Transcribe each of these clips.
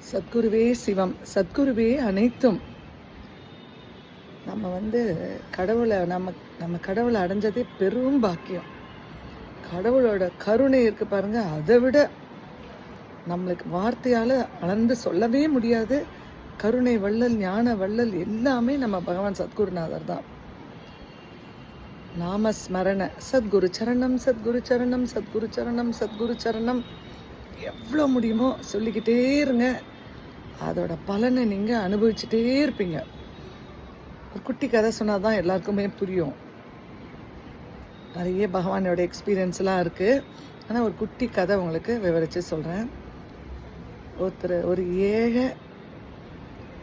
சத்குருவே சிவம், சத்குருவே அனைத்தும். நம்ம கடவுளை நம்ம கடவுளை அடைஞ்சதே பெரும் பாக்கியம். கடவுளோட கருணை இருக்கு பாருங்க, அதை விட நம்மளுக்கு வார்த்தையால் அளந்து சொல்லவே முடியாது. கருணை வள்ளல், ஞான வள்ளல் எல்லாமே நம்ம பகவான் சத்குருநாதர் தான். நாமஸ்மரண சத்குரு சரணம், சத்குரு சரணம், சத்குரு சரணம், சத்குரு சரணம். எவ்வளோ முடியுமோ சொல்லிக்கிட்டே இருங்க. அதோட பலனை நீங்கள் அனுபவிச்சுட்டே இருப்பீங்க. ஒரு குட்டி கதை சொன்னால் தான் எல்லாருக்குமே புரியும். நிறைய பகவானோட எக்ஸ்பீரியன்ஸ்லாம் இருக்குது. ஆனால் ஒரு குட்டி கதை உங்களுக்கு விவரித்து சொல்கிறேன். ஒரு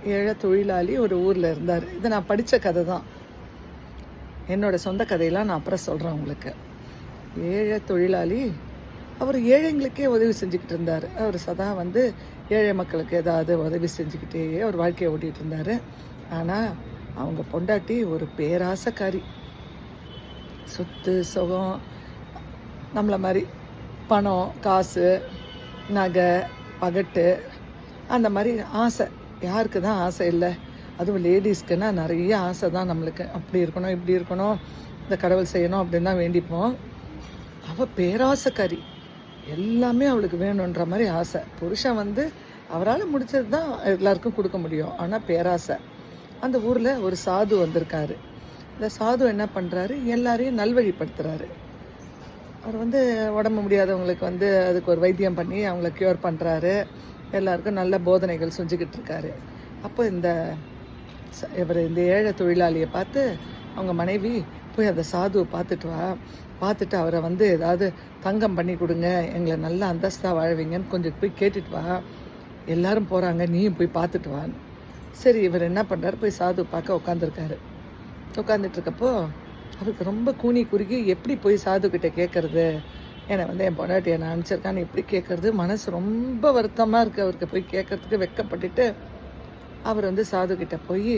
ஏழை தொழிலாளி ஒரு ஊரில் இருந்தார். இதை நான் படித்த கதை தான். என்னோட சொந்த கதையெல்லாம் நான் அப்புறம் சொல்கிறேன் உங்களுக்கு. ஏழை தொழிலாளி அவர் ஏழைங்களுக்கே உதவி செஞ்சுக்கிட்டு இருந்தார். அவர் சதா ஏழை மக்களுக்கு ஏதாவது உதவி செஞ்சுக்கிட்டே அவர் வாழ்க்கையை ஓட்டிகிட்டு இருந்தார். ஆனால் அவங்க பொண்டாட்டி ஒரு பேராசக்காரி. சொத்து சுகம், நம்மளை மாதிரி பணம், காசு, நகை, பகட்டு, அந்த மாதிரி ஆசை. யாருக்கு தான் ஆசை இல்லை? அதுவும் லேடிஸ்க்குன்னா நிறைய ஆசை தான் நம்மளுக்கு. அப்படி இருக்கணும், இப்படி இருக்கணும், இந்த கடவுள் செய்யணும் அப்படின்னு தான் வேண்டிப்போம். அவள் பேராசைக்காரி. எல்லாமே அவளுக்கு வேணுன்ற மாதிரி ஆசை. புருஷன் அவரால் முடிச்சது தான் எல்லாருக்கும் கொடுக்க முடியும். ஆனால் பேராசை. அந்த ஊரில் ஒரு சாது வந்திருக்காரு. இந்த சாது என்ன பண்ணுறாரு? எல்லாரையும் நல்வழிப்படுத்துகிறாரு. அவர் உடம்பு முடியாதவங்களுக்கு அதுக்கு ஒரு வைத்தியம் பண்ணி அவங்கள க்யூர் பண்ணுறாரு. எல்லாருக்கும் நல்ல போதனைகள் செஞ்சுக்கிட்டு இருக்காரு. அப்போ இந்த ஏழை தொழிலாளியை பார்த்து அவங்க மனைவி, போய் அந்த சாதுவை பார்த்துட்டு அவரை ஏதாவது தங்கம் பண்ணி கொடுங்க, எங்களை நல்லா அந்தஸ்தாக வாழ்வீங்கன்னு கொஞ்சம் போய் கேட்டுட்டு வா. எல்லாரும் போகிறாங்க, நீயும் போய் பார்த்துட்டு வான்னு. சரி, இவர் என்ன பண்ணுறாரு? போய் சாது பார்க்க உட்காந்துருக்காரு. உட்காந்துட்ருக்கப்போ அவருக்கு ரொம்ப கூனி குறுகி, எப்படி போய் சாதுக்கிட்ட கேட்குறது? என்னை என் பொண்டாட்டி என்னை அனுப்பிச்சிருக்கான்னு எப்படி கேட்குறது? மனசு ரொம்ப வருத்தமாக இருக்குது அவருக்கு. போய் கேட்குறதுக்கு வெட்கப்பட்டுட்டு அவர் சாதுக்கிட்ட போய்,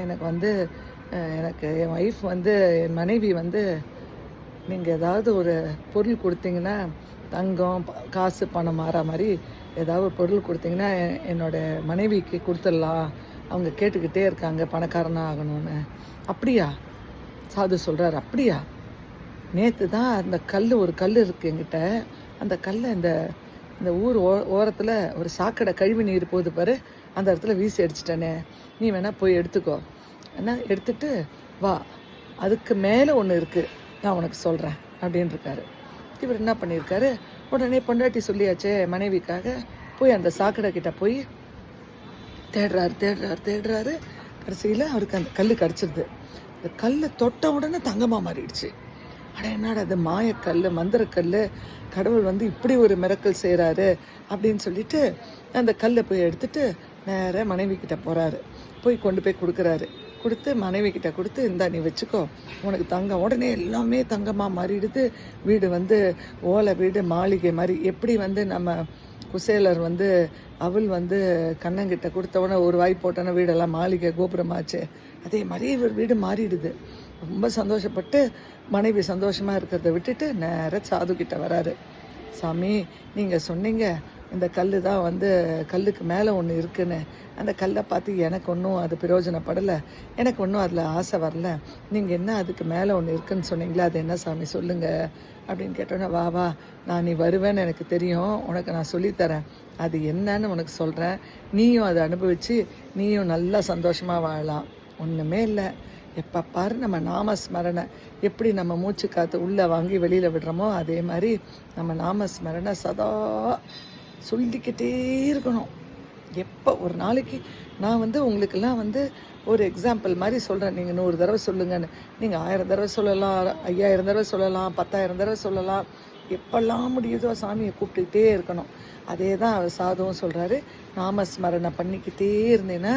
எனக்கு என் ஒய்ஃப் என் மனைவி நீங்கள் ஏதாவது ஒரு பொருள் கொடுத்தீங்கன்னா, தங்கம், காசு, பணம் மாற மாதிரி ஏதாவது ஒரு பொருள் கொடுத்தீங்கன்னா என்னோடய மனைவிக்கு கொடுத்துடலாம். அவங்க கேட்டுக்கிட்டே இருக்காங்க பணக்காரனாக ஆகணும்னு. அப்படியா? சாது சொல்கிறார். அப்படியா? நேற்று தான் அந்த ஒரு கல் இருக்குது என்கிட்ட. அந்த கல்லை இந்த ஊர் ஓரத்தில் ஒரு சாக்கடை கழிவு நீர் போகுது பாரு, அந்த இடத்துல வீசி அடிச்சிட்டேனே. நீ வேணால் போய் எடுத்துக்கோ, என்ன எடுத்துட்டு வா. அதுக்கு மேலே ஒன்று இருக்குது, நான் உனக்கு சொல்கிறேன் அப்படின்னு இருக்காரு. இவர் என்ன பண்ணியிருக்காரு? உடனே பொண்டாட்டி சொல்லியாச்சே மனைவிக்காக, போய் அந்த சாக்கடை கிட்ட போய் தேடுறாரு. கடைசியில் அவருக்கு அந்த கல் கிடச்சிருது. அந்த கல்லை தொட்ட உடனே தங்கமாக மாறிடுச்சு. அட என்னடா அது மாயக்கல், மந்திரக்கல், கடவுள் இப்படி ஒரு மிரக்கல் செய்கிறாரு அப்படின்னு சொல்லிட்டு அந்த கல்லை போய் எடுத்துட்டு நேராக மனைவி கிட்ட போகிறாரு. போய் கொண்டு போய் கொடுத்து மனைவி கிட்ட கொடுத்து, இந்தா நீ வச்சுக்கோ, உனக்கு தங்கம். உடனே எல்லாமே தங்கமாக மாறிடுது. வீடு ஓலை வீடு, மாளிகை மாதிரி. எப்படி நம்ம குசேலர் அவள் கண்ணங்கிட்ட கொடுத்த உடனே ஒரு வாய் போட்டோன்னா வீடெல்லாம் மாளிகை கோபுரமாச்சு, அதே மாதிரி இவர் வீடு மாறிடுது. ரொம்ப சந்தோஷப்பட்டு மனைவி சந்தோஷமாக இருக்கிறத விட்டுட்டு நேராக சாதுக்கிட்ட வராரு. சாமி, நீங்கள் சொன்னீங்க இந்த கல் தான் கல்லுக்கு மேலே ஒன்று இருக்குன்னு. அந்த கல்லை பார்த்து எனக்கு ஒன்றும் அது பிரயோஜனப்படலை, எனக்கு ஒன்றும் அதில் ஆசை வரல. நீங்கள் என்ன அதுக்கு மேலே ஒன்று இருக்குன்னு சொன்னீங்களே, அது என்ன சாமி சொல்லுங்கள் அப்படின்னு கேட்டோன்னே, வா நான் நீ வருவேன்னு எனக்கு தெரியும், உனக்கு நான் சொல்லித்தரேன், அது என்னன்னு உனக்கு சொல்கிறேன். நீயும் அதை அனுபவித்து நீயும் நல்லா சந்தோஷமாக வாழலாம். ஒன்றுமே இல்லை, எப்போ பாரு நம்ம நாமஸ்மரணை, எப்படி நம்ம மூச்சு காற்று உள்ளே வாங்கி வெளியில் விடுறோமோ அதே மாதிரி நம்ம நாமஸ்மரணை சதா சொல்லிக்கிட்டே இருக்கணும். எப்போ ஒரு நாளைக்கு நான் உங்களுக்கெல்லாம் ஒரு எக்ஸாம்பிள் மாதிரி சொல்கிறேன். நீங்கள் 100 தடவை சொல்லுங்கன்னு. நீங்கள் 1000 தடவை சொல்லலாம், 5000 தடவை சொல்லலாம், 10,000 தடவை சொல்லலாம். எப்பெல்லாம் முடியுதோ சாமியை கூப்பிட்டுக்கிட்டே இருக்கணும். அதே தான் அவர் சாதுவும் சொல்கிறாரு. நாமஸ்மரணை பண்ணிக்கிட்டே இருந்தேன்னா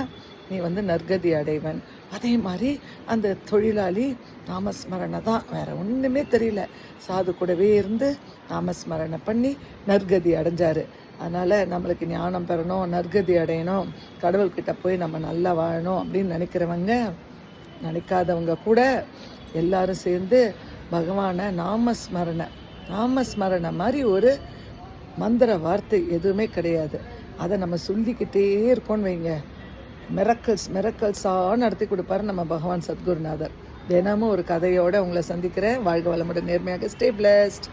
நீ நற்கதி அடைவன். அதே மாதிரி அந்த தொழிலாளி நாமஸ்மரணை தான், வேற ஒன்றுமே தெரியல. சாது கூடவே இருந்து நாமஸ்மரணை பண்ணி நற்கதி அடைஞ்சார். அதனால் நம்மளுக்கு ஞானம் பெறணும், நற்கதி அடையணும், கடவுள்கிட்ட போய் நம்ம நல்லா வாழணும் அப்படின்னு நினைக்காதவங்க கூட எல்லாரும் சேர்ந்து பகவானை நாமஸ்மரணை மாதிரி ஒரு மந்திர வார்த்தை எதுவுமே கிடையாது. அதை நம்ம சொல்லிக்கிட்டே இருக்கோன்னு வைங்க, மிரக்கல்ஸாக நடத்தி கொடுப்பாரு நம்ம பகவான் சத்குருநாதர். தினமும் ஒரு கதையோடு உங்களை சந்திக்கிறேன். வாழ்க வளமுடன், நேர்மையாக. Stay blessed.